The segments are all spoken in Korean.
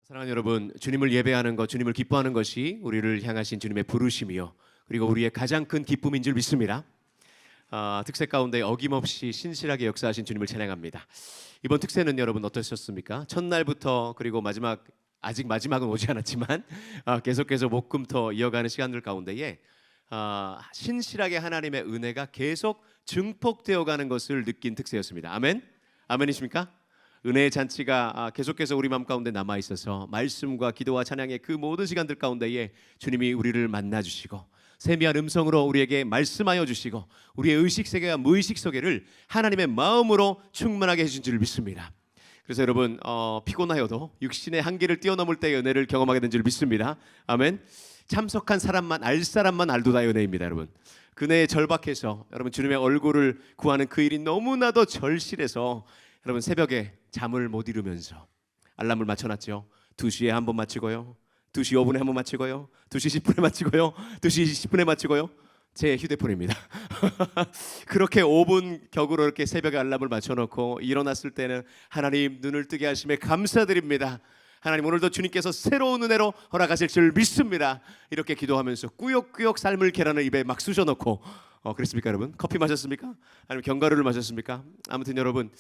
사랑하는 여러분, 주님을 예배하는 것, 주님을 기뻐하는 것이 우리를 향하신 주님의 부르심이요, 그리고 우리의 가장 큰 기쁨인 줄 믿습니다. 특세 가운데 어김없이 신실하게 역사하신 주님을 찬양합니다. 이번 특세는 여러분 어떠셨습니까? 첫날부터 그리고 마지막, 아직 마지막은 오지 않았지만 계속해서 목금토 이어가는 시간들 가운데에 신실하게 하나님의 은혜가 계속 증폭되어 가는 것을 느낀 특세였습니다. 아멘? 아멘이십니까? 은혜의 잔치가 계속해서 우리 마음 가운데 남아 있어서 말씀과 기도와 찬양의 그 모든 시간들 가운데에 주님이 우리를 만나 주시고 세미한 음성으로 우리에게 말씀하여 주시고 우리의 의식 세계와 무의식 세계를 하나님의 마음으로 충만하게 해주신 줄 믿습니다. 그래서 여러분 피곤하여도 육신의 한계를 뛰어넘을 때의 은혜를 경험하게 된 줄 믿습니다. 아멘. 참석한 사람만 알 사람만 알도다의 은혜입니다. 여러분, 그네에 절박해서 여러분 주님의 얼굴을 구하는 그 일이 너무나도 절실해서 여러분 새벽에 잠을 못 이루면서 알람을 맞춰놨죠. 2시에 한 번 맞추고요, 2시 5분에 한 번 맞추고요, 2시 10분에 맞추고요, 2시 10분에 맞추고요. 제 휴대폰입니다. 그렇게 5분 격으로 이렇게 새벽에 알람을 맞춰놓고 일어났을 때는 하나님 눈을 뜨게 하심에 감사드립니다. 하나님 오늘도 주님께서 새로운 은혜로 허락하실 줄 믿습니다. 이렇게 기도하면서 꾸역꾸역 삶을 계란을 입에 막 쑤셔넣고 그랬습니까 여러분? 커피 마셨습니까? 아니면 견과류를 마셨습니까? 아무튼 여러분,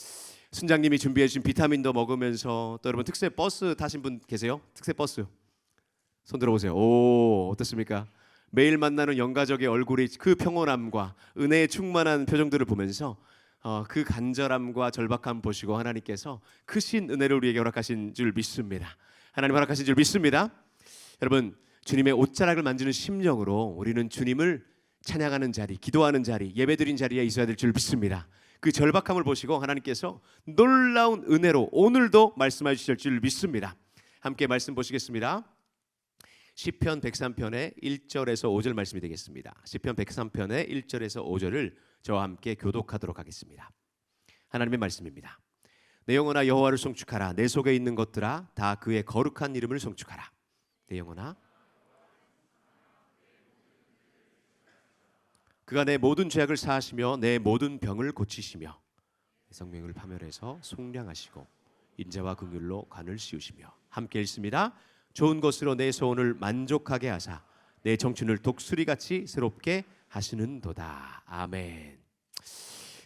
순장님이 준비해 주신 비타민도 먹으면서 또 여러분 특세 버스 타신 분 계세요? 특세 버스 손 들어보세요. 오, 어떻습니까? 매일 만나는 영가족의 얼굴이 그 평온함과 은혜에 충만한 표정들을 보면서 그 간절함과 절박함 보시고 하나님께서 크신 은혜를 우리에게 허락하신 줄 믿습니다. 하나님 허락하신 줄 믿습니다. 여러분, 주님의 옷자락을 만지는 심령으로 우리는 주님을 찬양하는 자리, 기도하는 자리, 예배드린 자리에 있어야 될 줄 믿습니다. 그 절박함을 보시고 하나님께서 놀라운 은혜로 오늘도 말씀해 주실 줄 믿습니다. 함께 말씀 보시겠습니다. 시편 103편의 1절에서 5절 말씀이 되겠습니다. 시편 103편의 1절에서 5절을 저와 함께 교독하도록 하겠습니다. 하나님의 말씀입니다. 내 영혼아 여호와를 송축하라. 내 속에 있는 것들아 다 그의 거룩한 이름을 송축하라. 내 영혼아, 그가 내 모든 죄악을 사하시며 내 모든 병을 고치시며 성명을 파멸해서 속량하시고 인자와 긍휼로 관을 씌우시며. 함께 읽습니다. 좋은 것으로 내 소원을 만족하게 하사 내 청춘을 독수리같이 새롭게 하시는도다. 아멘.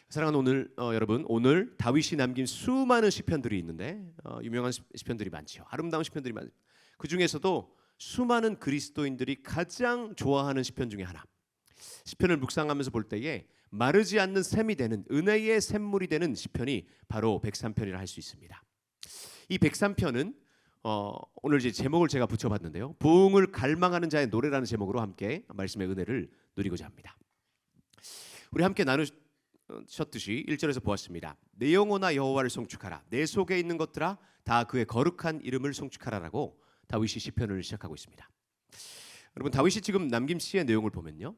사랑하는 오늘 여러분, 오늘 다윗이 남긴 수많은 시편들이 있는데 유명한 시편들이 많죠. 아름다운 시편들이 많죠. 그 중에서도 수많은 그리스도인들이 가장 좋아하는 시편 중에 하나, 시편을 묵상하면서 볼 때에 마르지 않는 샘이 되는 은혜의 샘물이 되는 시편이 바로 103편이라 할 수 있습니다. 이 103편은 오늘 이제 제목을 제가 붙여봤는데요, 부흥을 갈망하는 자의 노래라는 제목으로 함께 말씀의 은혜를 누리고자 합니다. 우리 함께 나누셨듯이 1절에서 보았습니다. 내 영혼아 여호와를 송축하라. 내 속에 있는 것들아 다 그의 거룩한 이름을 송축하라라고 다윗이 시편을 시작하고 있습니다. 여러분, 다윗이 지금 남긴 시의 내용을 보면요,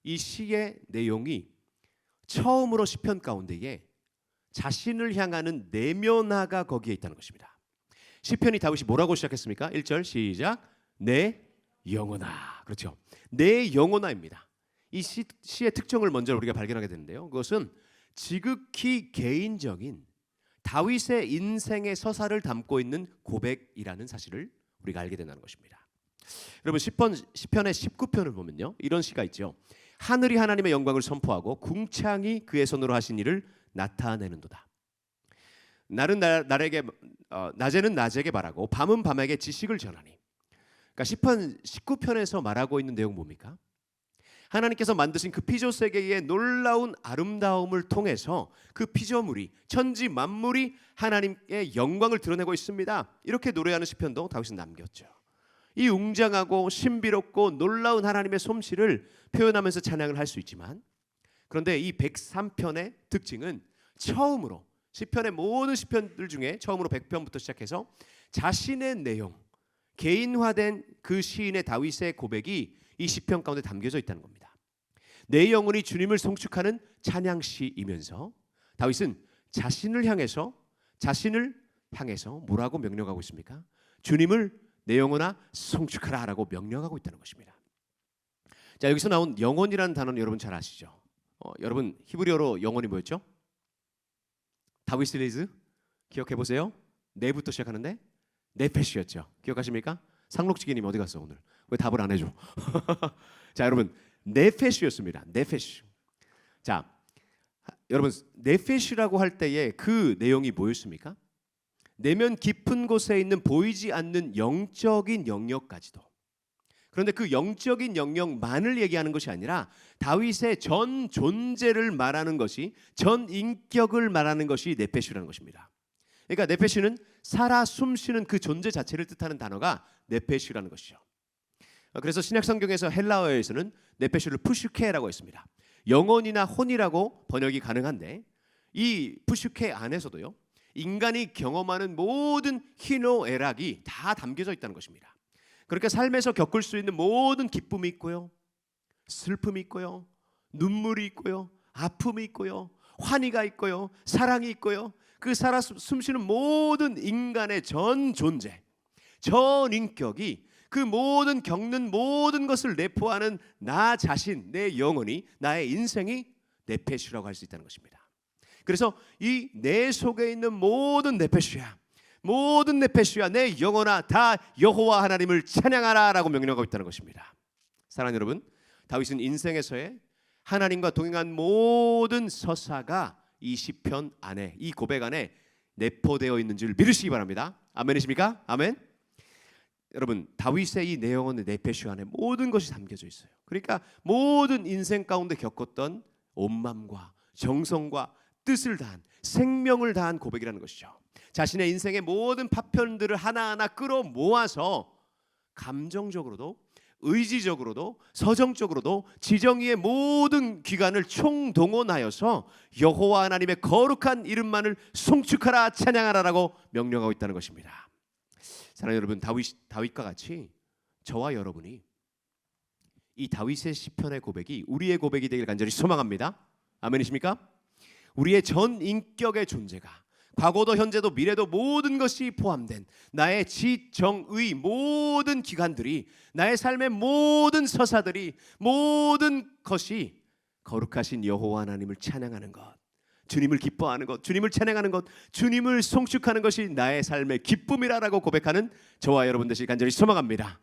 이 시의 내용이 처음으로 시편 가운데에 자신을 향하는 내면화가 거기에 있다는 것입니다. 시편이 다윗이 뭐라고 시작했습니까? 1절 시작. 내 영혼아. 그렇죠. 내 영혼아입니다. 이 시의 특징을 먼저 우리가 발견하게 되는데요, 그것은 지극히 개인적인 다윗의 인생의 서사를 담고 있는 고백이라는 사실을 우리가 알게 된다는 것입니다. 여러분, 시편의 19편을 보면요, 이런 시가 있죠. 하늘이 하나님의 영광을 선포하고 궁창이 그의 손으로 하신 일을 나타내는도다. 낮에는 낮에게 말하고 밤은 밤에게 지식을 전하니. 그러니까 시편 19편에서 말하고 있는 내용 뭡니까? 하나님께서 만드신 그 피조 세계의 놀라운 아름다움을 통해서 그 피조물이, 천지 만물이 하나님의 영광을 드러내고 있습니다. 이렇게 노래하는 시편도 다윗은 남겼죠. 이 웅장하고 신비롭고 놀라운 하나님의 솜씨를 표현하면서 찬양을 할 수 있지만, 그런데 이 103편의 특징은 처음으로, 시편의 모든 시편들 중에 처음으로 100편부터 시작해서 자신의 내용, 개인화된 그 시인의 다윗의 고백이 이 시편 가운데 담겨져 있다는 겁니다. 내 영혼이 주님을 송축하는 찬양시이면서 다윗은 자신을 향해서 뭐라고 명령하고 있습니까? 주님을 내 영혼아 송축하라 라고 명령하고 있다는 것입니다. 자, 여기서 나온 영혼이라는 단어는 여러분 잘 아시죠? 여러분, 히브리어로 영혼이 뭐였죠? 다윗리즈 기억해 보세요. 네부터 시작하는데 네페시였죠. 기억하십니까? 상록지기님 어디 갔어 오늘? 왜 답을 안 해줘? 자, 여러분 네페시였습니다. 네페시. 자, 여러분 네페시라고 할 때에 그 내용이 뭐였습니까? 내면 깊은 곳에 있는 보이지 않는 영적인 영역까지도. 그런데 그 영적인 영역만을 얘기하는 것이 아니라 다윗의 전 존재를 말하는 것이, 전 인격을 말하는 것이 네페시라는 것입니다. 그러니까 네페시는 살아 숨쉬는 그 존재 자체를 뜻하는 단어가 네페시라는 것이죠. 그래서 신약 성경에서 헬라어에서는 네페시를 푸슈케라고 했습니다. 영혼이나 혼이라고 번역이 가능한데, 이 푸슈케 안에서도요 인간이 경험하는 모든 희노애락이 다 담겨져 있다는 것입니다. 그러니까 삶에서 겪을 수 있는 모든 기쁨이 있고요, 슬픔이 있고요, 눈물이 있고요, 아픔이 있고요, 환희가 있고요, 사랑이 있고요, 그 살아 숨쉬는 모든 인간의 전 존재, 전 인격이 그 모든 겪는 모든 것을 내포하는 나 자신, 내 영혼이, 나의 인생이 네페시라고 할 수 있다는 것입니다. 그래서 이 내 속에 있는 모든 네페시야, 모든 네페시야, 내 영혼아, 다 여호와 하나님을 찬양하라 라고 명령하고 있다는 것입니다. 사랑하는 여러분, 다윗은 인생에서의 하나님과 동행한 모든 서사가 이 시편 안에, 이 고백 안에 내포되어 있는 줄 믿으시기 바랍니다. 아멘이십니까? 아멘. 여러분, 다윗의 이 내용은 네페시 안에 모든 것이 담겨져 있어요. 그러니까 모든 인생 가운데 겪었던 온 마음과 정성과 뜻을 다한, 생명을 다한 고백이라는 것이죠. 자신의 인생의 모든 파편들을 하나하나 끌어모아서 감정적으로도, 의지적으로도, 서정적으로도 지정의의 모든 기관을 총동원하여서 여호와 하나님의 거룩한 이름만을 송축하라, 찬양하라라고 명령하고 있다는 것입니다. 사랑하는 여러분, 다윗과 같이 저와 여러분이 이 다윗의 시편의 고백이 우리의 고백이 되길 간절히 소망합니다. 아멘이십니까? 우리의 전 인격의 존재가 과거도 현재도 미래도 모든 것이 포함된 나의 지정의 모든 기관들이, 나의 삶의 모든 서사들이, 모든 것이 거룩하신 여호와 하나님을 찬양하는 것, 주님을 기뻐하는 것, 주님을 찬양하는 것, 주님을 송축하는 것이 나의 삶의 기쁨이라고 고백하는 저와 여러분 되시길 간절히 소망합니다.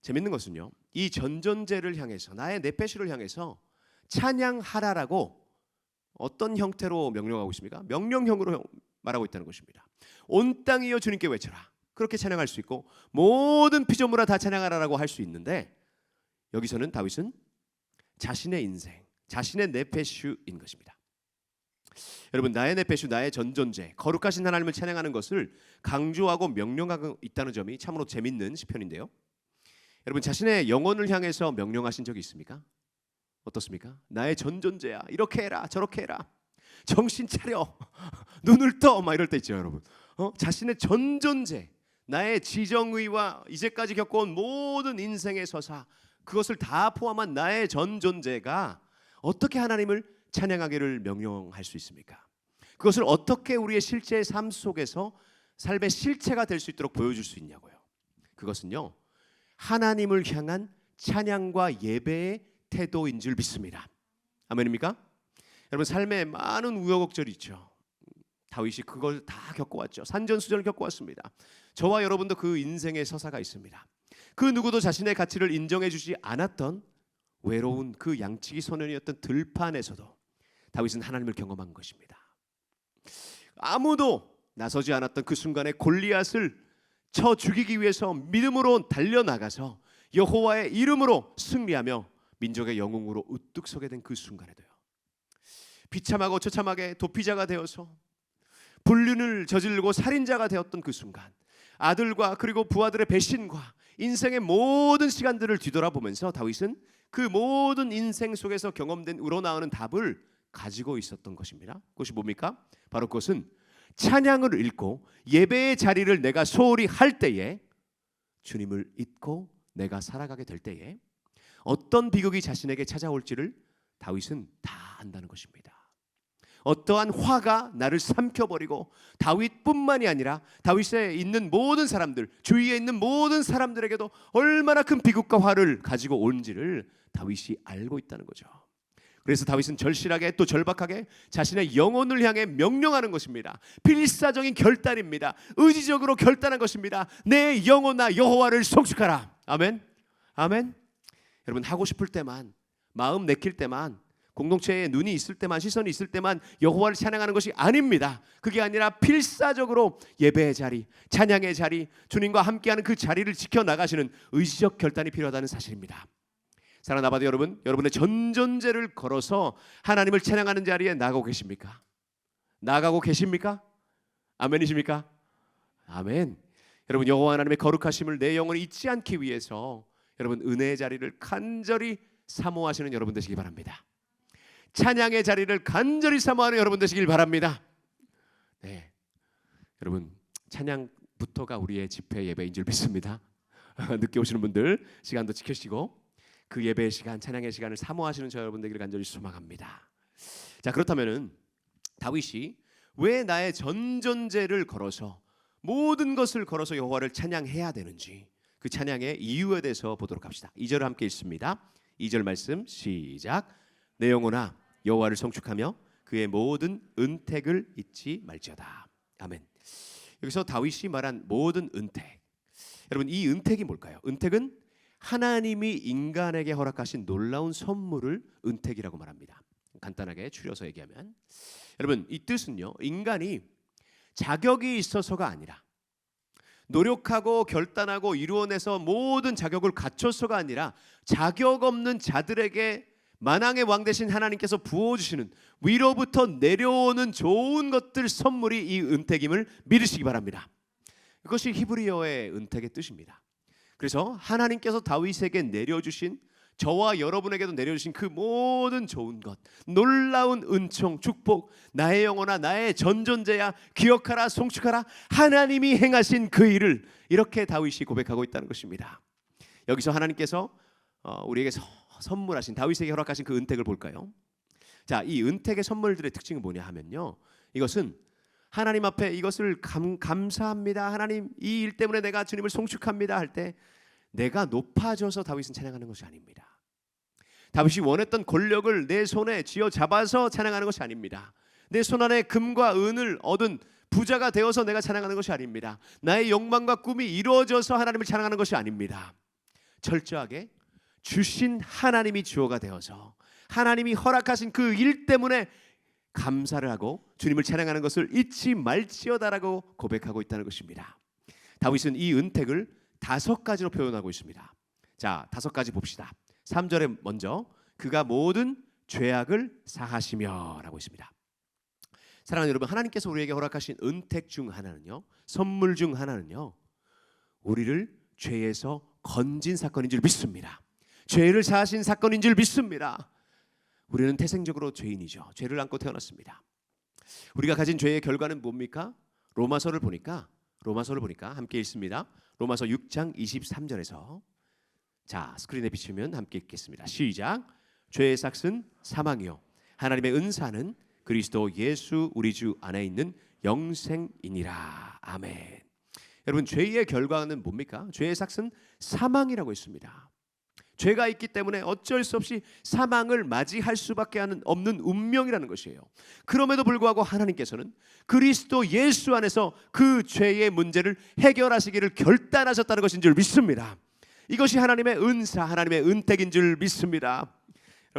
재밌는 것은요, 이 전존재를 향해서, 나의 네페시를 향해서 찬양하라라고 어떤 형태로 명령하고 있습니까? 명령형으로 말하고 있다는 것입니다. 온 땅이여 주님께 외쳐라, 그렇게 찬양할 수 있고, 모든 피조물아 다 찬양하라라고 할 수 있는데, 여기서는 다윗은 자신의 인생, 자신의 네페슈인 것입니다. 여러분, 나의 네페슈, 나의 전존재, 거룩하신 하나님을 찬양하는 것을 강조하고 명령하고 있다는 점이 참으로 재밌는 시편인데요. 여러분, 자신의 영혼을 향해서 명령하신 적이 있습니까? 어떻습니까? 나의 전존재야, 이렇게 해라, 저렇게 해라, 정신 차려, 눈을 떠, 막 이럴 때 있죠, 여러분. 자신의 전존재, 나의 지정의와 이제까지 겪어온 모든 인생의 서사, 그것을 다 포함한 나의 전존재가 어떻게 하나님을 찬양하기를 명령할 수 있습니까? 그것을 어떻게 우리의 실제 삶 속에서 삶의 실체가 될 수 있도록 보여줄 수 있냐고요. 그것은요, 하나님을 향한 찬양과 예배의 태도인 줄 믿습니다. 아멘입니까? 여러분, 삶에 많은 우여곡절이 있죠. 다윗이 그걸 다 겪어왔죠. 산전수전을 겪어왔습니다. 저와 여러분도 그 인생의 서사가 있습니다. 그 누구도 자신의 가치를 인정해 주지 않았던 외로운 그 양치기 소년이었던 들판에서도 다윗은 하나님을 경험한 것입니다. 아무도 나서지 않았던 그 순간에 골리앗을 쳐 죽이기 위해서 믿음으로 달려나가서 여호와의 이름으로 승리하며 민족의 영웅으로 우뚝 서게 된 그 순간에도요, 비참하고 처참하게 도피자가 되어서 불륜을 저지르고 살인자가 되었던 그 순간, 아들과 그리고 부하들의 배신과 인생의 모든 시간들을 뒤돌아보면서 다윗은 그 모든 인생 속에서 경험된 우러나오는 답을 가지고 있었던 것입니다. 그것이 뭡니까? 바로 그것은 찬양을 읽고 예배의 자리를 내가 소홀히 할 때에, 주님을 잊고 내가 살아가게 될 때에 어떤 비극이 자신에게 찾아올지를 다윗은 다 안다는 것입니다. 어떠한 화가 나를 삼켜버리고, 다윗뿐만이 아니라 다윗에 있는 모든 사람들, 주위에 있는 모든 사람들에게도 얼마나 큰 비극과 화를 가지고 온지를 다윗이 알고 있다는 거죠. 그래서 다윗은 절실하게 또 절박하게 자신의 영혼을 향해 명령하는 것입니다. 필사적인 결단입니다. 의지적으로 결단한 것입니다. 내 영혼아 여호와를 송축하라. 아멘. 아멘. 여러분, 하고 싶을 때만, 마음 내킬 때만, 공동체에 눈이 있을 때만, 시선이 있을 때만 여호와를 찬양하는 것이 아닙니다. 그게 아니라 필사적으로 예배의 자리, 찬양의 자리, 주님과 함께하는 그 자리를 지켜나가시는 의지적 결단이 필요하다는 사실입니다. 사랑하는 아바도 여러분, 여러분의 전전제를 걸어서 하나님을 찬양하는 자리에 나가고 계십니까? 나가고 계십니까? 아멘이십니까? 아멘. 여러분, 여호와 하나님의 거룩하심을 내 영혼이 잊지 않기 위해서 여러분 은혜의 자리를 간절히 사모하시는 여러분 되시기 바랍니다. 찬양의 자리를 간절히 사모하는 여러분 되시길 바랍니다. 네, 여러분 찬양부터가 우리의 집회 예배인 줄 믿습니다. 늦게 오시는 분들 시간도 지키시고 그 예배의 시간, 찬양의 시간을 사모하시는 저 여러분 되기를 간절히 소망합니다. 자, 그렇다면은 다윗이 왜 나의 전전제를 걸어서 모든 것을 걸어서 여호와를 찬양해야 되는지 그 찬양의 이유에 대해서 보도록 합시다. 2절을 함께 읽습니다. 2절 말씀 시작. 내 영혼아 여호와를 성축하며 그의 모든 은택을 잊지 말지어다. 아멘. 여기서 다윗이 말한 모든 은택, 여러분 이 은택이 뭘까요? 은택은 하나님이 인간에게 허락하신 놀라운 선물을 은택이라고 말합니다. 간단하게 추려서 얘기하면 여러분 이 뜻은요, 인간이 자격이 있어서가 아니라 노력하고 결단하고 이루어내서 모든 자격을 갖춰서가 아니라 자격 없는 자들에게 만왕의 왕 되신 하나님께서 부어주시는 위로부터 내려오는 좋은 것들 선물이 이 은택임을 믿으시기 바랍니다. 이것이 히브리어의 은택의 뜻입니다. 그래서 하나님께서 다윗에게 내려주신, 저와 여러분에게도 내려주신 그 모든 좋은 것, 놀라운 은총, 축복, 나의 영혼아 나의 전전제야 기억하라 송축하라, 하나님이 행하신 그 일을 이렇게 다윗이 고백하고 있다는 것입니다. 여기서 하나님께서 우리에게 선물하신, 다윗에게 허락하신 그 은택을 볼까요? 자, 이 은택의 선물들의 특징은 뭐냐 하면요, 이것은 하나님 앞에 이것을 감사합니다, 하나님 이 일 때문에 내가 주님을 송축합니다 할 때 내가 높아져서 다윗은 찬양하는 것이 아닙니다. 다윗이 원했던 권력을 내 손에 쥐어 잡아서 찬양하는 것이 아닙니다. 내 손 안에 금과 은을 얻은 부자가 되어서 내가 찬양하는 것이 아닙니다. 나의 욕망과 꿈이 이루어져서 하나님을 찬양하는 것이 아닙니다. 철저하게 주신 하나님이 주어가 되어서 하나님이 허락하신 그 일 때문에 감사를 하고 주님을 찬양하는 것을 잊지 말지어다라고 고백하고 있다는 것입니다. 다윗은 이 은택을 5가지로 표현하고 있습니다. 자, 5가지 봅시다. 3절에 먼저 그가 모든 죄악을 사하시며 라고 있습니다. 사랑하는 여러분, 하나님께서 우리에게 허락하신 은택 중 하나는요, 선물 중 하나는요, 우리를 죄에서 건진 사건인 줄 믿습니다. 죄를 사하신 사건인 줄 믿습니다. 우리는 태생적으로 죄인이죠. 죄를 안고 태어났습니다. 우리가 가진 죄의 결과는 뭡니까? 로마서를 보니까 함께 읽습니다. 로마서 6장 23절에서 자, 스크린에 비추면 함께 읽겠습니다. 시작. 죄의 삭은 사망이요 하나님의 은사는 그리스도 예수 우리 주 안에 있는 영생이니라. 아멘. 여러분, 죄의 결과는 뭡니까? 죄의 삭은 사망이라고 했습니다. 죄가 있기 때문에 어쩔 수 없이 사망을 맞이할 수밖에 없는 운명이라는 것이에요. 그럼에도 불구하고 하나님께서는 그리스도 예수 안에서 그 죄의 문제를 해결하시기를 결단하셨다는 것인 줄 믿습니다. 이것이 하나님의 은사, 하나님의 은택인 줄 믿습니다.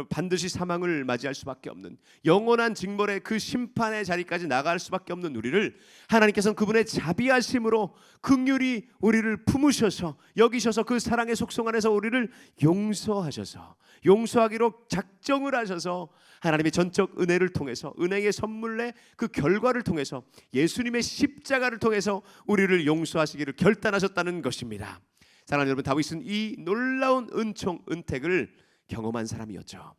반드시 사망을 맞이할 수밖에 없는 영원한 징벌의 그 심판의 자리까지 나갈 수밖에 없는 우리를 하나님께서는 그분의 자비하심으로 긍휼히 우리를 품으셔서 여기셔서 그 사랑의 속성 안에서 우리를 용서하셔서 용서하기로 작정을 하셔서 하나님의 전적 은혜를 통해서 은혜의 선물의 그 결과를 통해서 예수님의 십자가를 통해서 우리를 용서하시기를 결단하셨다는 것입니다. 사랑하는 여러분, 다윗은 이 놀라운 은총, 은택을 경험한 사람이었죠.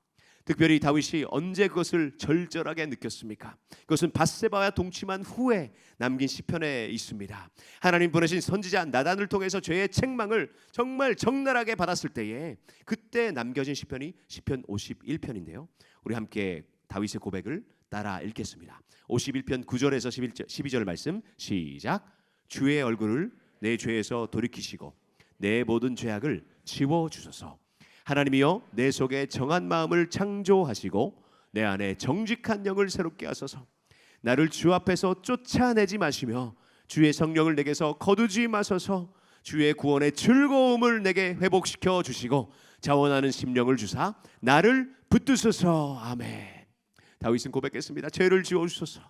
특별히 다윗이 언제 그것을 절절하게 느꼈습니까? 그것은 밧세바와 동침한 후에 남긴 시편에 있습니다. 하나님 보내신 선지자 나단을 통해서 죄의 책망을 정말 적나라하게 받았을 때에 그때 남겨진 시편이 시편 51편인데요. 우리 함께 다윗의 고백을 따라 읽겠습니다. 51편 9절에서 12절 말씀 시작. 주의 얼굴을 내 죄에서 돌이키시고 내 모든 죄악을 지워주소서. 하나님이여 내 속에 정한 마음을 창조하시고 내 안에 정직한 영을 새롭게 하소서. 나를 주 앞에서 쫓아내지 마시며 주의 성령을 내게서 거두지 마소서. 주의 구원의 즐거움을 내게 회복시켜 주시고 자원하는 심령을 주사 나를 붙드소서. 아멘. 다윗은 고백했습니다. 죄를 지어주소서.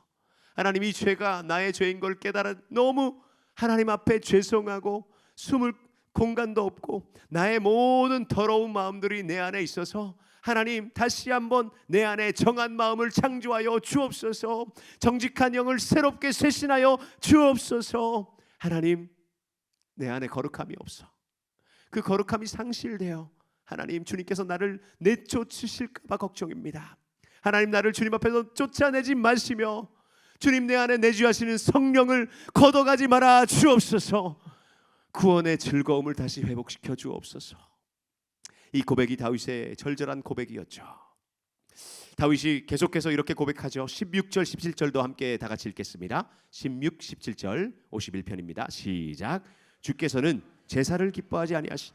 하나님, 이 죄가 나의 죄인 걸 깨달아 너무 하나님 앞에 죄송하고 숨을 공간도 없고 나의 모든 더러운 마음들이 내 안에 있어서 하나님, 다시 한번 내 안에 정한 마음을 창조하여 주옵소서. 정직한 영을 새롭게 쇄신하여 주옵소서. 하나님, 내 안에 거룩함이 없어. 그 거룩함이 상실되어 하나님, 주님께서 나를 내쫓으실까 봐 걱정입니다. 하나님, 나를 주님 앞에서 쫓아내지 마시며 주님 내 안에 내주하시는 성령을 걷어가지 말아 주옵소서. 구원의 즐거움을 다시 회복시켜 주옵소서. 이 고백이 다윗의 절절한 고백이었죠. 다윗이 계속해서 이렇게 고백하죠. 16절 17절도 함께 다 같이 읽겠습니다. 16, 17절 51편입니다. 시작. 주께서는 제사를 기뻐하지 아니하시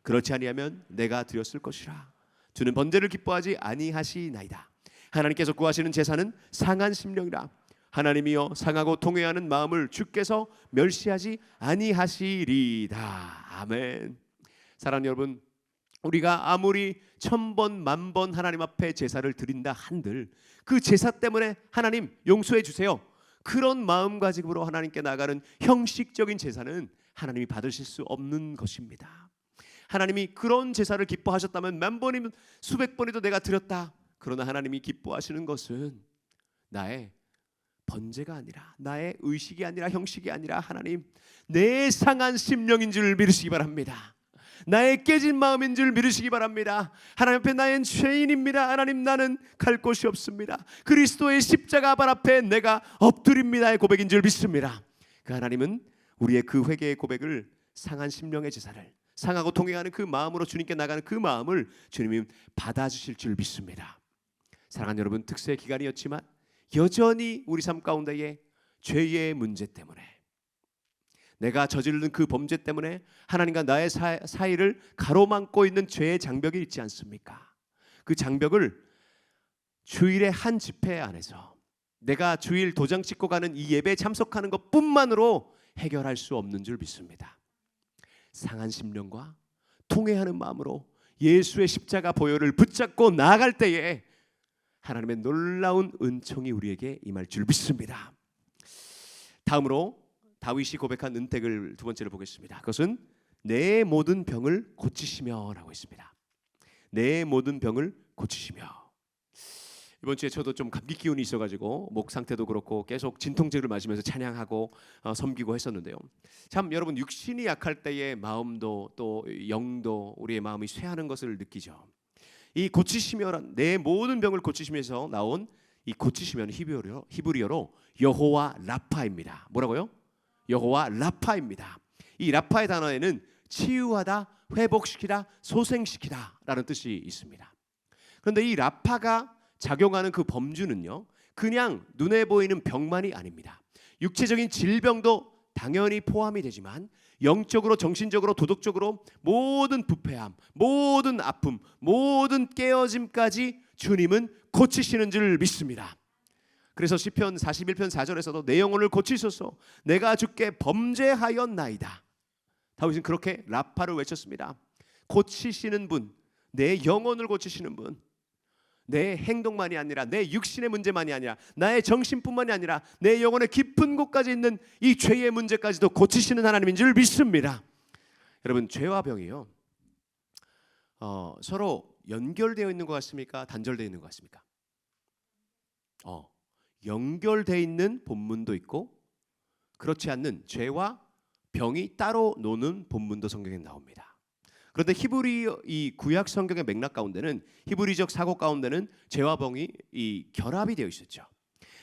그렇지 아니하면 내가 드렸을 것이라. 주는 번제를 기뻐하지 아니하시나이다. 하나님께서 구하시는 제사는 상한 심령이라. 하나님이여, 상하고 통회하는 마음을 주께서 멸시하지 아니하시리다. 아멘. 사랑하는 여러분, 우리가 아무리 1000번 만번 하나님 앞에 제사를 드린다 한들 그 제사 때문에 하나님 용서해 주세요, 그런 마음가짐으로 하나님께 나가는 형식적인 제사는 하나님이 받으실 수 없는 것입니다. 하나님이 그런 제사를 기뻐하셨다면 만 번이면 수백 번이도 내가 드렸다. 그러나 하나님이 기뻐하시는 것은 나의 번제가 아니라, 나의 의식이 아니라, 형식이 아니라 하나님, 내 상한 심령인 줄 믿으시기 바랍니다. 나의 깨진 마음인 줄 믿으시기 바랍니다. 하나님 앞에 나는 죄인입니다. 하나님, 나는 갈 곳이 없습니다. 그리스도의 십자가 발 앞에 내가 엎드립니다의 고백인 줄 믿습니다. 그 하나님은 우리의 그 회개의 고백을, 상한 심령의 제사를, 상하고 통회하는 그 마음으로 주님께 나가는 그 마음을 주님이 받아주실 줄 믿습니다. 사랑하는 여러분, 특세 기간이었지만 여전히 우리 삶 가운데에 죄의 문제 때문에, 내가 저지른 그 범죄 때문에 하나님과 나의 사이를 가로막고 있는 죄의 장벽이 있지 않습니까? 그 장벽을 주일의 한 집회 안에서 내가 주일 도장 찍고 가는 이 예배에 참석하는 것뿐만으로 해결할 수 없는 줄 믿습니다. 상한 심령과 통회하는 마음으로 예수의 십자가 보혈을 붙잡고 나아갈 때에 하나님의 놀라운 은총이 우리에게 임할 줄 믿습니다. 다음으로 다윗이 고백한 은택을 두 번째로 보겠습니다. 그것은 내 모든 병을 고치시며 라고 했습니다. 내 모든 병을 고치시며. 이번 주에 저도 좀 감기 기운이 있어가지고 목 상태도 그렇고 계속 진통제를 마시면서 찬양하고 섬기고 했었는데요. 참 여러분, 육신이 약할 때의 마음도 또 영도 우리의 마음이 쇠하는 것을 느끼죠. 이 고치시며란, 내 모든 병을 고치시면서 나온 이 고치시면 히브리어로 여호와 라파입니다. 뭐라고요? 여호와 라파입니다. 이 라파의 단어에는 치유하다, 회복시키다, 소생시키다 라는 뜻이 있습니다. 그런데 이 라파가 작용하는 그 범주는요, 그냥 눈에 보이는 병만이 아닙니다. 육체적인 질병도 당연히 포함이 되지만 영적으로, 정신적으로, 도덕적으로 모든 부패함, 모든 아픔, 모든 깨어짐까지 주님은 고치시는 줄 믿습니다. 그래서 시편 41편 4절에서도 내 영혼을 고치소서, 내가 주께 범죄하였나이다. 다윗은 그렇게 라파를 외쳤습니다. 고치시는 분, 내 영혼을 고치시는 분, 내 행동만이 아니라, 내 육신의 문제만이 아니라, 나의 정신뿐만이 아니라 내 영혼의 깊은 곳까지 있는 이 죄의 문제까지도 고치시는 하나님인 줄 믿습니다. 여러분, 죄와 병이요, 서로 연결되어 있는 것 같습니까? 단절되어 있는 것 같습니까? 연결되어 있는 본문도 있고 그렇지 않는, 죄와 병이 따로 노는 본문도 성경에 나옵니다. 그런데 히브리 이 구약 성경의 맥락 가운데는, 히브리적 사고 가운데는 죄와 병이 이 결합이 되어 있었죠.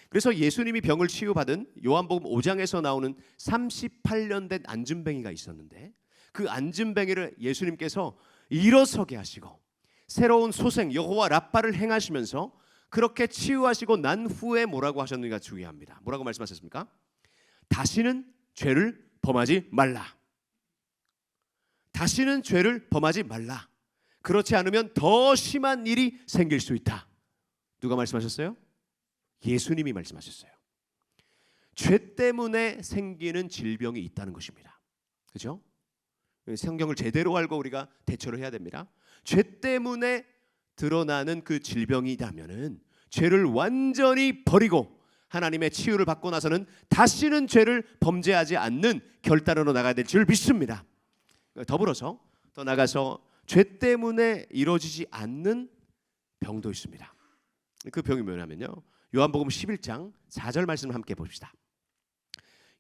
그래서 예수님이 병을 치유받은 요한복음 5장에서 나오는 38년 된 안진뱅이가 있었는데, 그 안진뱅이를 예수님께서 일어서게 하시고 새로운 소생 여호와 라파를 행하시면서 그렇게 치유하시고 난 후에 뭐라고 하셨는가 중요합니다. 뭐라고 말씀하셨습니까? 다시는 죄를 범하지 말라. 다시는 죄를 범하지 말라. 그렇지 않으면 더 심한 일이 생길 수 있다. 누가 말씀하셨어요? 예수님이 말씀하셨어요. 죄 때문에 생기는 질병이 있다는 것입니다. 그렇죠? 성경을 제대로 알고 우리가 대처를 해야 됩니다. 죄 때문에 드러나는 그 질병이라면은 죄를 완전히 버리고 하나님의 치유를 받고 나서는 다시는 죄를 범죄하지 않는 결단으로 나가야 될 줄 믿습니다. 더불어서 더 나가서 죄 때문에 이루어지지 않는 병도 있습니다. 그 병이 뭐냐면요, 요한복음 11장 4절 말씀을 함께 봅시다.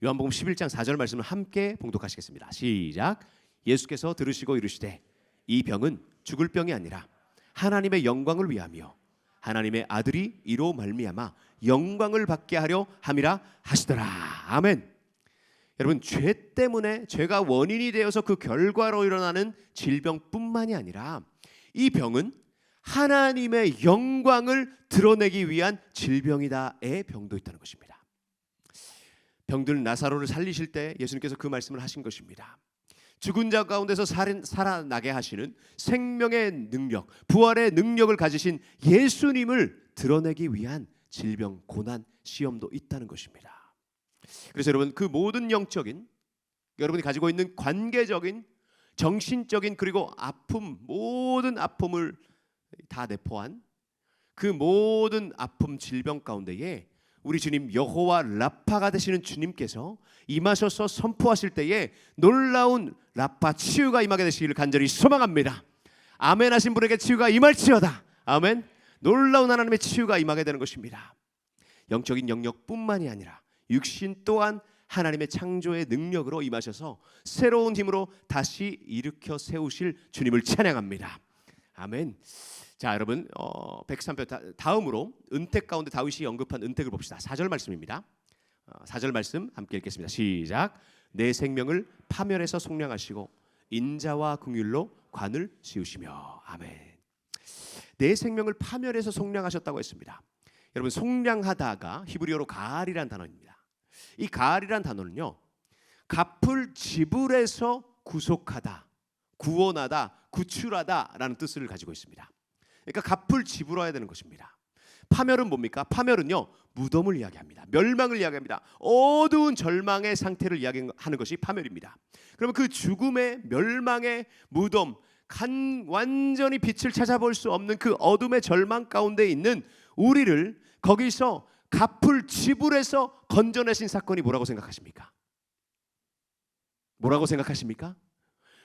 요한복음 11장 4절 말씀을 함께 봉독하시겠습니다. 시작. 예수께서 들으시고 이르시되 이 병은 죽을 병이 아니라 하나님의 영광을 위하며 하나님의 아들이 이로 말미암아 영광을 받게 하려 함이라 하시더라. 아멘. 여러분, 죄 때문에, 죄가 원인이 되어서 그 결과로 일어나는 질병뿐만이 아니라 이 병은 하나님의 영광을 드러내기 위한 질병이다의 병도 있다는 것입니다. 병든 나사로를 살리실 때 예수님께서 그 말씀을 하신 것입니다. 죽은 자 가운데서 살아나게 하시는 생명의 능력, 부활의 능력을 가지신 예수님을 드러내기 위한 질병, 고난, 시험도 있다는 것입니다. 그래서 여러분, 그 모든 영적인, 여러분이 가지고 있는 관계적인, 정신적인, 그리고 아픔, 모든 아픔을 다 내포한 그 모든 아픔, 질병 가운데에 우리 주님 여호와 라파가 되시는 주님께서 임하셔서 선포하실 때에 놀라운 라파 치유가 임하게 되시기를 간절히 소망합니다. 아멘 하신 분에게 치유가 임할지어다. 아멘. 놀라운 하나님의 치유가 임하게 되는 것입니다. 영적인 영역뿐만이 아니라 육신 또한 하나님의 창조의 능력으로 임하셔서 새로운 힘으로 다시 일으켜 세우실 주님을 찬양합니다. 아멘. 자, 여러분, 103편 다음으로 은택 가운데 다윗이 언급한 은택을 봅시다. 4절 말씀입니다. 4절 말씀 함께 읽겠습니다. 시작. 내 생명을 파멸해서 속량하시고 인자와 긍휼로 관을 씌우시며. 아멘. 내 생명을 파멸해서 속량하셨다고 했습니다. 여러분, 속량하다가 히브리어로 가알이란 단어입니다. 이 가알이란 단어는요, 갚을 지불해서 구속하다, 구원하다, 구출하다라는 뜻을 가지고 있습니다. 그러니까 갚을 지불해야 되는 것입니다. 파멸은 뭡니까? 파멸은요, 무덤을 이야기합니다. 멸망을 이야기합니다. 어두운 절망의 상태를 이야기하는 것이 파멸입니다. 그러면 그 죽음의, 멸망의 무덤, 완전히 빛을 찾아볼 수 없는 그 어둠의 절망 가운데 있는 우리를 거기서 갚을 지불해서 건져내신 사건이 뭐라고 생각하십니까? 뭐라고 생각하십니까?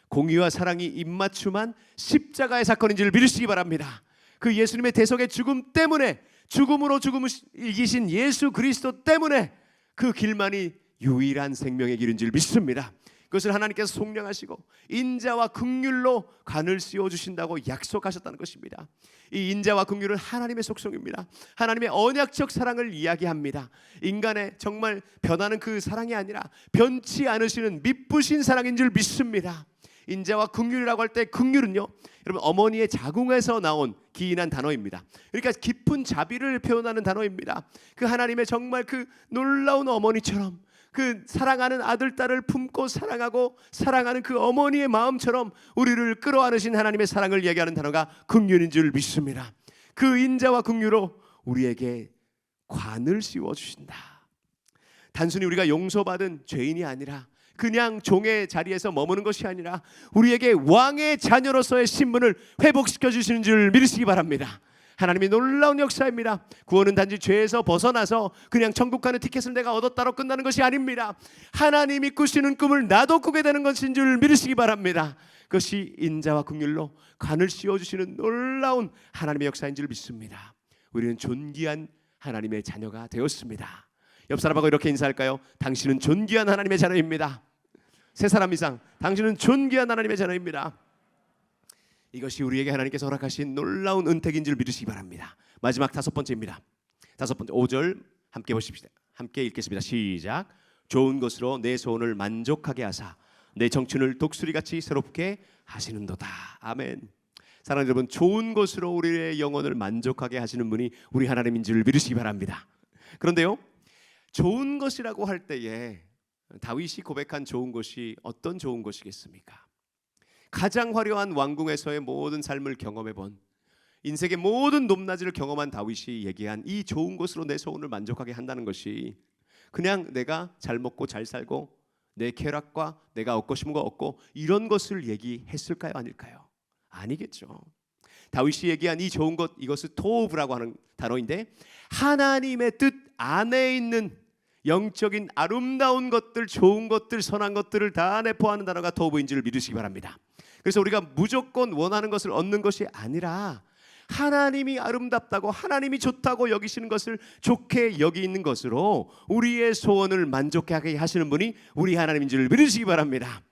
공의와 사랑이 입맞춤한 십자가의 사건인 줄 믿으시기 바랍니다. 그 예수님의 대속의 죽음 때문에, 죽음으로 죽음을 이기신 예수 그리스도 때문에 그 길만이 유일한 생명의 길인 줄 믿습니다. 그것을 하나님께서 속량하시고 인자와 긍휼로 관을 씌워주신다고 약속하셨다는 것입니다. 이 인자와 긍휼은 하나님의 속성입니다. 하나님의 언약적 사랑을 이야기합니다. 인간의 정말 변하는 그 사랑이 아니라 변치 않으시는 미쁘신 사랑인 줄 믿습니다. 인자와 긍휼이라고 할 때 긍휼은요, 여러분, 어머니의 자궁에서 나온 기인한 단어입니다. 그러니까 깊은 자비를 표현하는 단어입니다. 그 하나님의 정말 그 놀라운 어머니처럼 그 사랑하는 아들, 딸을 품고 사랑하고 사랑하는 그 어머니의 마음처럼 우리를 끌어안으신 하나님의 사랑을 이야기하는 단어가 긍휼인 줄 믿습니다. 그 인자와 긍휼로 우리에게 관을 씌워주신다. 단순히 우리가 용서받은 죄인이 아니라 그냥 종의 자리에서 머무는 것이 아니라 우리에게 왕의 자녀로서의 신분을 회복시켜 주시는 줄 믿으시기 바랍니다. 하나님의 놀라운 역사입니다. 구원은 단지 죄에서 벗어나서 그냥 천국 가는 티켓을 내가 얻었다로 끝나는 것이 아닙니다. 하나님이 꾸시는 꿈을 나도 꾸게 되는 것인 줄 믿으시기 바랍니다. 그것이 인자와 긍휼로 관을 씌워주시는 놀라운 하나님의 역사인 줄 믿습니다. 우리는 존귀한 하나님의 자녀가 되었습니다. 옆 사람하고 이렇게 인사할까요? 당신은 존귀한 하나님의 자녀입니다. 세 사람 이상, 당신은 존귀한 하나님의 자녀입니다. 이것이 우리에게 하나님께서 허락하신 놀라운 은택인 줄 믿으시기 바랍니다. 마지막 5번째입니다. 5번째 5절 함께 보십시다. 함께 읽겠습니다. 시작. 좋은 것으로 내 소원을 만족하게 하사 내 청춘을 독수리같이 새롭게 하시는도다. 아멘. 사랑하는 여러분, 좋은 것으로 우리의 영혼을 만족하게 하시는 분이 우리 하나님인 줄 믿으시기 바랍니다. 그런데요, 좋은 것이라고 할 때에 다윗이 고백한 좋은 것이 어떤 좋은 것이겠습니까? 가장 화려한 왕궁에서의 모든 삶을 경험해 본 인생의 모든 높낮이를 경험한 다윗이 얘기한 이 좋은 것으로 내 소원을 만족하게 한다는 것이 그냥 내가 잘 먹고 잘 살고 내 쾌락과 내가 얻고 싶은 거 얻고 이런 것을 얘기했을까요? 아닐까요? 아니겠죠. 다윗이 얘기한 이 좋은 것, 이것은 토브라고 하는 단어인데 하나님의 뜻 안에 있는 영적인 아름다운 것들, 좋은 것들, 선한 것들을 다 내포하는 단어가 토브인 줄 믿으시기 바랍니다. 그래서 우리가 무조건 원하는 것을 얻는 것이 아니라 하나님이 아름답다고 하나님이 좋다고 여기시는 것을 좋게 여기는 것으로 우리의 소원을 만족하게 하시는 분이 우리 하나님인 줄 믿으시기 바랍니다.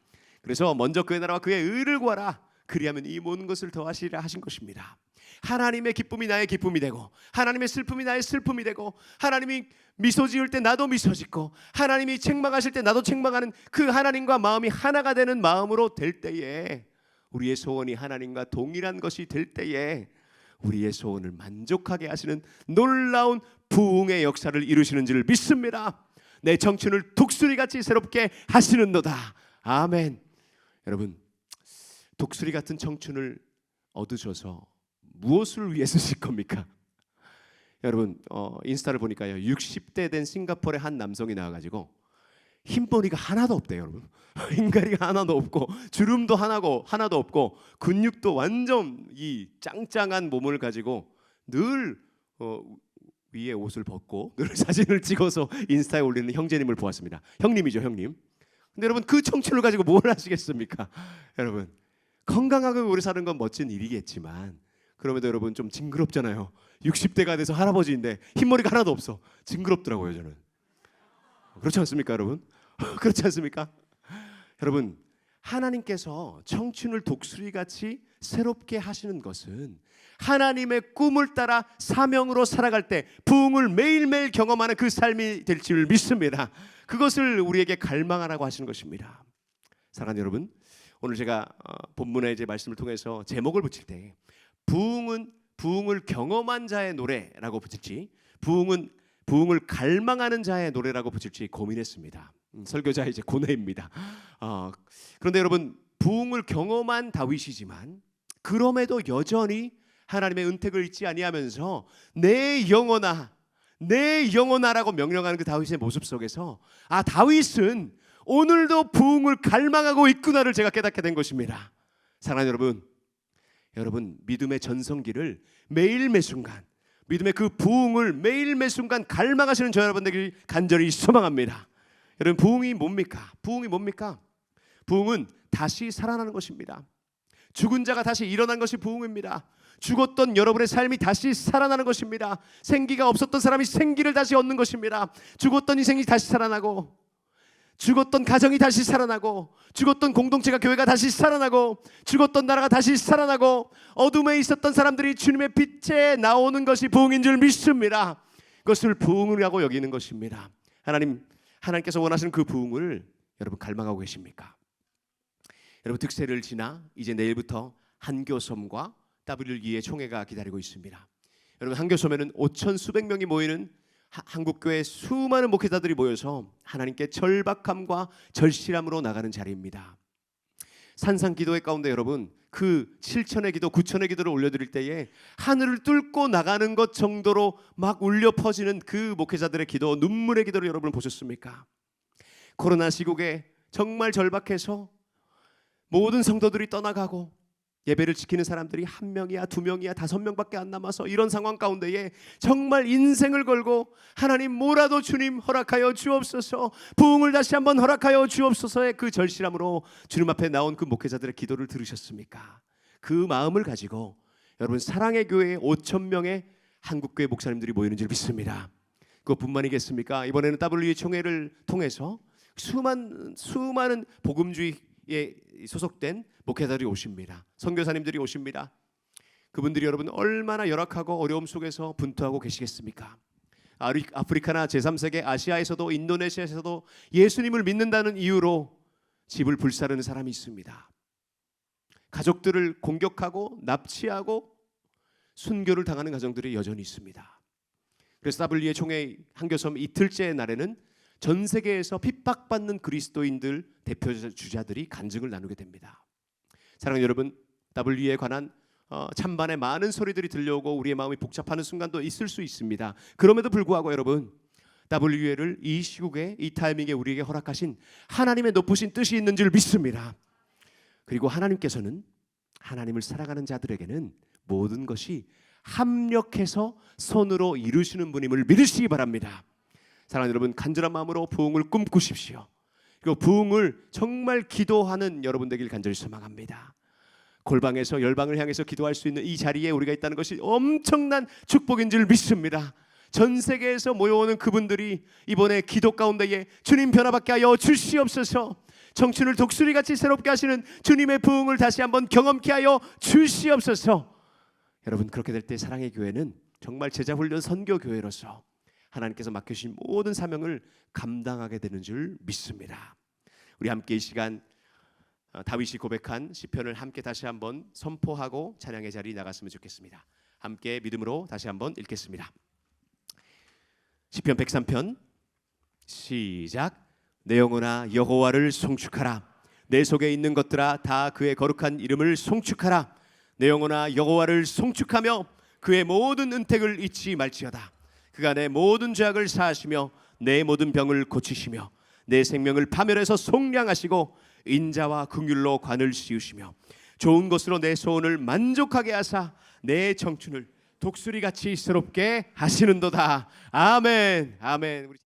그래서 먼저 그의 나라와 그의 의를 구하라. 그리하면 이 모든 것을 더하시리라 하신 것입니다. 하나님의 기쁨이 나의 기쁨이 되고 하나님의 슬픔이 나의 슬픔이 되고 하나님이 미소 지을 때 나도 미소 짓고 하나님이 책망하실 때 나도 책망하는 그 하나님과 마음이 하나가 되는 마음으로 될 때에 우리의 소원이 하나님과 동일한 것이 될 때에 우리의 소원을 만족하게 하시는 놀라운 부흥의 역사를 이루시는 줄 믿습니다. 내 청춘을 독수리같이 새롭게 하시는도다. 아멘. 여러분, 독수리 같은 청춘을 얻으셔서 무엇을 위해 쓰실 겁니까? 여러분, 인스타를 보니까요 60대 된 싱가포르의 한 남성이 나와가지고 흰머리가 하나도 없대요. 여러분, 흰가리가 하나도 없고 주름도 하나도 없고 근육도 완전 이 짱짱한 몸을 가지고 늘 위에 옷을 벗고 늘 사진을 찍어서 인스타에 올리는 형제님을 보았습니다. 형님이죠, 형님. 근데 여러분, 그 청춘을 가지고 뭘 하시겠습니까? 여러분, 건강하게 오래 사는 건 멋진 일이겠지만 그럼에도 여러분 좀 징그럽잖아요. 60대가 돼서 할아버지인데 흰머리가 하나도 없어. 징그럽더라고요, 저는. 그렇지 않습니까, 여러분? 그렇지 않습니까? 여러분, 하나님께서 청춘을 독수리같이 새롭게 하시는 것은 하나님의 꿈을 따라 사명으로 살아갈 때 부흥을 매일매일 경험하는 그 삶이 될 줄 믿습니다. 그것을 우리에게 갈망하라고 하시는 것입니다. 사랑하는 여러분, 오늘 제가 본문의 이제 말씀을 통해서 제목을 붙일 때 부흥을 경험한 자의 노래라고 붙일지 부흥을 갈망하는 자의 노래라고 붙일지 고민했습니다. 설교자 이제 고뇌입니다. 그런데 여러분, 부흥을 경험한 다윗이지만 그럼에도 여전히 하나님의 은택을 잊지 아니하면서 내 영혼아라고 명령하는 그 다윗의 모습 속에서 다윗은 오늘도 부흥을 갈망하고 있구나를 제가 깨닫게 된 것입니다. 사랑하는 여러분, 믿음의 전성기를 매일 매순간 믿음의 그 부흥을 매일 매순간 갈망하시는 저 여러분들이 간절히 소망합니다. 여러분, 부흥이 뭡니까? 부흥은 다시 살아나는 것입니다. 죽은 자가 다시 일어난 것이 부흥입니다. 죽었던 여러분의 삶이 다시 살아나는 것입니다. 생기가 없었던 사람이 생기를 다시 얻는 것입니다. 죽었던 인생이 다시 살아나고, 죽었던 가정이 다시 살아나고, 죽었던 공동체가 교회가 다시 살아나고, 죽었던 나라가 다시 살아나고, 어둠에 있었던 사람들이 주님의 빛에 나오는 것이 부흥인 줄 믿습니다. 그것을 부흥이라고 여기는 것입니다. 하나님께서 원하시는 그 부흥을 여러분 갈망하고 계십니까? 여러분, 득세를 지나 이제 내일부터 한교섬과 WE의 총회가 기다리고 있습니다. 여러분, 한교섬에는 5천 수백 명이 모이는 한국교회 수많은 목회자들이 모여서 하나님께 절박함과 절실함으로 나가는 자리입니다. 산상기도회 가운데 여러분, 그 7천의 기도, 9천의 기도를 올려드릴 때에 하늘을 뚫고 나가는 것 정도로 막 울려 퍼지는 그 목회자들의 기도, 눈물의 기도를 여러분 보셨습니까? 코로나 시국에 정말 절박해서 모든 성도들이 떠나가고 예배를 지키는 사람들이 1명이야 2명이야 5명밖에 안 남아서 이런 상황 가운데에 정말 인생을 걸고 하나님, 뭐라도 주님 허락하여 주옵소서, 부흥을 다시 한번 허락하여 주옵소서의 그 절실함으로 주님 앞에 나온 그 목회자들의 기도를 들으셨습니까? 그 마음을 가지고 여러분, 사랑의 교회에 5천 명의 한국교회 목사님들이 모이는 줄 믿습니다. 그것뿐만이겠습니까? 이번에는 WE 총회를 통해서 수많은 복음주의에 소속된 목회자들이 오십니다. 선교사님들이 오십니다. 그분들이 여러분 얼마나 열악하고 어려움 속에서 분투하고 계시겠습니까? 아프리카나 제3세계 아시아에서도 인도네시아에서도 예수님을 믿는다는 이유로 집을 불사르는 사람이 있습니다. 가족들을 공격하고 납치하고 순교를 당하는 가정들이 여전히 있습니다. 그래서 WE 총회 한교섬 이틀째 날에는 전 세계에서 핍박받는 그리스도인들 대표 주자들이 간증을 나누게 됩니다. 사랑하는 여러분, WE에 관한 찬반의 많은 소리들이 들려오고 우리의 마음이 복잡하는 순간도 있을 수 있습니다. 그럼에도 불구하고 여러분, WUL을 이 시국에 이 타이밍에 우리에게 허락하신 하나님의 높으신 뜻이 있는 줄 믿습니다. 그리고 하나님께서는 하나님을 사랑하는 자들에게는 모든 것이 합력해서 손으로 이루시는 분임을 믿으시기 바랍니다. 사랑하는 여러분, 간절한 마음으로 부흥을 꿈꾸십시오. 그리고 부흥을 정말 기도하는 여러분 되길 간절히 소망합니다. 골방에서 열방을 향해서 기도할 수 있는 이 자리에 우리가 있다는 것이 엄청난 축복인 줄 믿습니다. 전 세계에서 모여오는 그분들이 이번에 기도 가운데에 주님 변화받게 하여 주시옵소서, 청춘을 독수리같이 새롭게 하시는 주님의 부흥을 다시 한번 경험케 하여 주시옵소서. 여러분, 그렇게 될 때 사랑의 교회는 정말 제자훈련 선교교회로서 하나님께서 맡겨주신 모든 사명을 감당하게 되는 줄 믿습니다. 우리 함께 이 시간 다윗이 고백한 시편을 함께 다시 한번 선포하고 찬양의 자리 나갔으면 좋겠습니다. 함께 믿음으로 다시 한번 읽겠습니다. 시편 103편 시작. 내 영혼아 여호와를 송축하라. 내 속에 있는 것들아 다 그의 거룩한 이름을 송축하라. 내 영혼아 여호와를 송축하며 그의 모든 은택을 잊지 말지어다. 그가 내 모든 죄악을 사하시며 내 모든 병을 고치시며 내 생명을 파멸해서 속량하시고 인자와 긍휼로 관을 씌우시며 좋은 것으로 내 소원을 만족하게 하사 내 청춘을 독수리같이 새롭게 하시는도다. 아멘. 아멘.